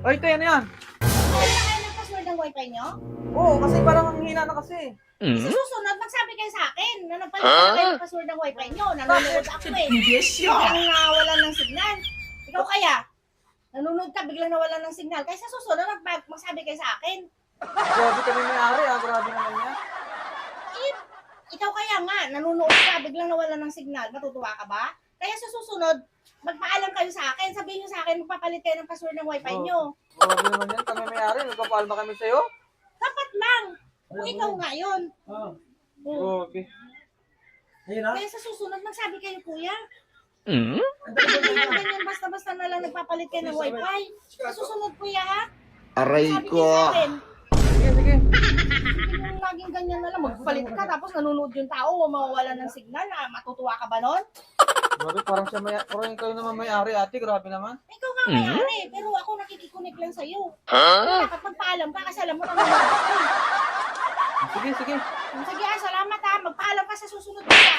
Ay, ito yan yan. Kaya na kayo nag-password ng wifi nyo? Oo, kasi parang ang hina na kasi. Sa susunod, magsabi kayo sa akin na nagpalit na kayo ng password ng wifi nyo. Nanonood ako eh. Biglang nawalan ng signal. Ikaw kaya? Nanonood ka, biglang nawalan ng signal. Kaya sa susunod, magsabi kayo sa akin. Grabe kami may-ari ah, grabe naman yan. Eh, ikaw kaya nga, nanonood ka, biglang nawalan ng signal. Matutuwa ka ba? Kaya sa susunod, magpaalam kayo sa akin. Sabihin nyo sa akin, magpapalit kayo ng password ng wifi nyo. Grabe naman yan, kami may-ari, nagpapaalma kami sa'yo. Dapat lang. Kung ikaw nga yun. Grabe. Ayun ah. Kaya sa susunod, magsabi kayo, kuya. Ganyan, basta-basta na lang nagpapalit kayo ng wifi. Sa susunod, kuya, ha? Aray Sabi ko. kayo sa akin. Sige, sige. Hindi mo laging ganyan na lang. Magpalit ka, tapos nanonood yung tao, mawawala ng signal. Matutuwa ka ba nun? Grabe, parang siya parang kayo naman may-ari ate, grabe naman. Ikaw nga may-ari, pero ako nakikikunik lang sa'yo. Dapat magpaalam ka kasi alam mo nanonood ako. Sige, sige. Sige, salamat ha. Magpaalam ka sa susunod, kuya.